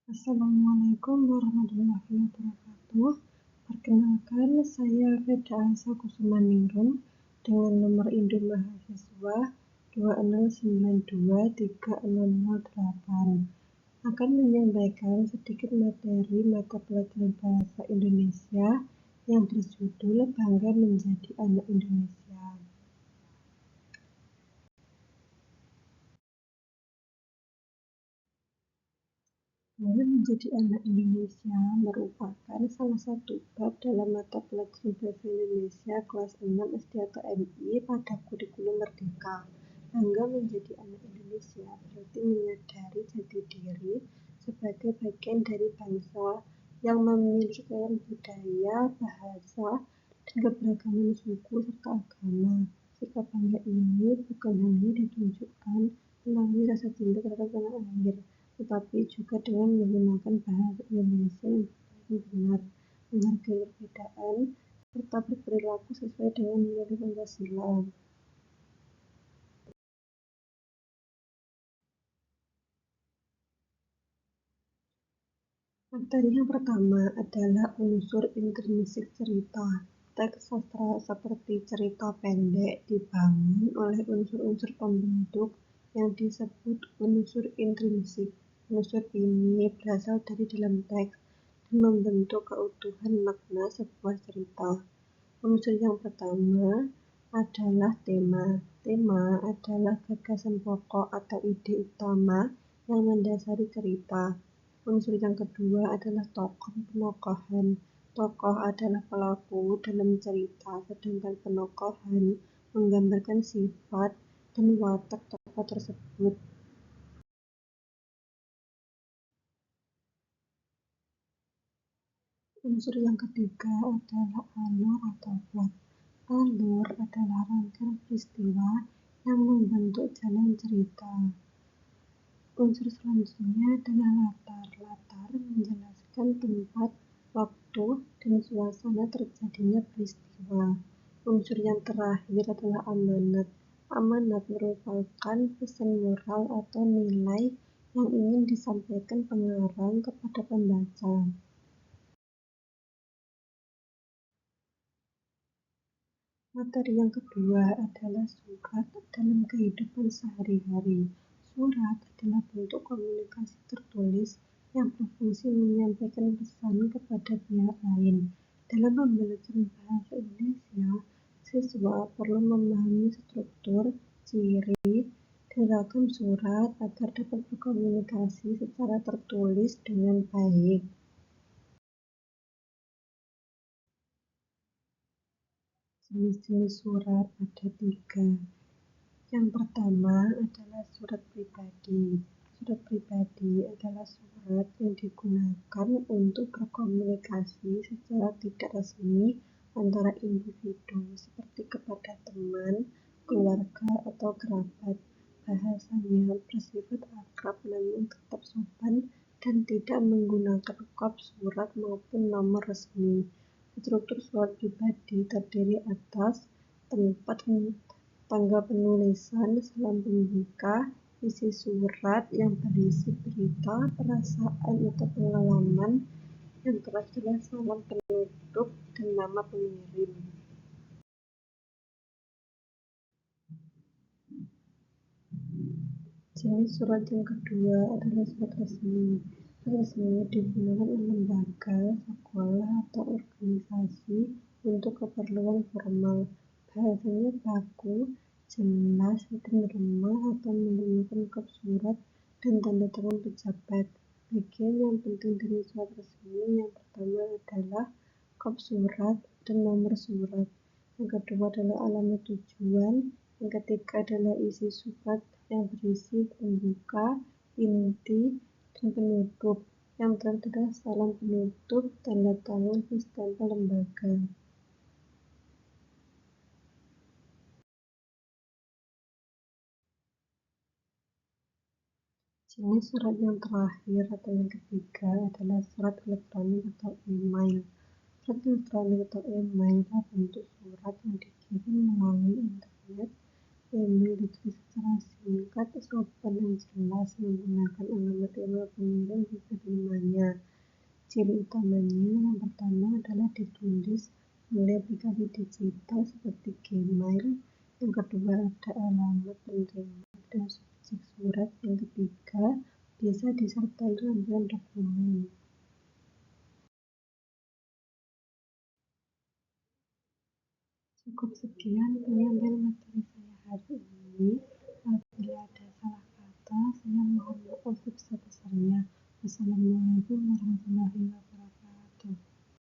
Assalamualaikum warahmatullahi wabarakatuh. Perkenalkan, saya Veda Aisyah Kusumaningrum dengan nomor induk mahasiswa 2692308 akan menyampaikan sedikit materi mata pelajaran bahasa Indonesia yang berjudul Bangga Menjadi Anak Indonesia. Bangga Menjadi Anak Indonesia merupakan salah satu bab dalam mata pelajaran bahasa Indonesia kelas 6 SD atau MI pada kurikulum Merdeka. Bangga menjadi anak Indonesia berarti menyadari jati diri sebagai bagian dari bangsa yang memiliki kekayaan budaya, bahasa, dan keberagaman suku serta agama. Sikap bangga ini bukan hanya ditunjukkan melalui rasa cinta terhadap tanah air, tetapi juga dengan menggunakan bahasa Indonesia yang benar, menghargai perbedaan, serta berperilaku sesuai dengan nilai Pancasila. Materi yang pertama adalah unsur intrinsik cerita. Teks sastra seperti cerita pendek dibangun oleh unsur-unsur pembentuk yang disebut unsur intrinsik. Unsur ini berasal dari dalam teks dan membentuk keutuhan makna sebuah cerita. Unsur yang pertama adalah tema. Tema adalah gagasan pokok atau ide utama yang mendasari cerita. Unsur yang kedua adalah tokoh penokohan. Tokoh adalah pelaku dalam cerita, sedangkan penokohan menggambarkan sifat dan watak tokoh tersebut. Unsur yang ketiga adalah alur atau plot. Alur adalah rangkaian peristiwa yang membentuk jalan cerita. Unsur selanjutnya adalah latar. Latar menjelaskan tempat, waktu, dan suasana terjadinya peristiwa. Unsur yang terakhir adalah amanat. Amanat merupakan pesan moral atau nilai yang ingin disampaikan pengarang kepada pembaca. Materi yang kedua adalah surat dalam kehidupan sehari-hari. Surat adalah bentuk komunikasi tertulis yang berfungsi menyampaikan pesan kepada pihak lain. Dalam pembelajaran bahasa Indonesia, siswa perlu memahami struktur, ciri, dan ragam surat agar dapat berkomunikasi secara tertulis dengan baik. Jenis-jenis surat ada 3. Yang pertama adalah surat pribadi. Surat pribadi adalah surat yang digunakan untuk berkomunikasi secara tidak resmi antara individu seperti kepada teman, keluarga, atau kerabat. Bahasanya bersifat akrab namun tetap sopan dan tidak menggunakan kop surat maupun nomor resmi. Struktur surat pribadi terdiri atas tempat tanggal penulisan, salam pembuka, isi surat yang berisi berita, perasaan atau pengalaman, yang terakhir salam penutup dan nama pengirim. Jenis surat yang kedua adalah surat resmi. Surat resmi digunakan oleh lembaga, sekolah, atau organisasi untuk keperluan formal. Bahasanya baku, jelas, dan remah atau menggunakan kop surat dan tanda tangan pejabat. Bagian yang penting dari surat resmi yang pertama adalah kop surat dan nomor surat. Yang kedua adalah alamat tujuan. Yang ketiga adalah isi surat yang berisi pembuka, inti, dan penutup. Yang terakhir adalah salam penutup, tanda tangan, dan stempel lembaga. Jenis surat yang terakhir atau yang ketiga adalah surat elektronik atau email. Surat elektronik atau email adalah bentuk surat yang dikirim melalui internet Email ditulis secara singkat, sopan, dan jelas, menggunakan alamat email pengiriman dan penerimanya. Ciri utamanya yang pertama adalah ditulis melalui aplikasi digital seperti Gmail. Yang kedua ada alamat penerima dan subjek surat. Yang ketiga bisa disertai lampiran dokumen. Cukup sekian penyampaian materi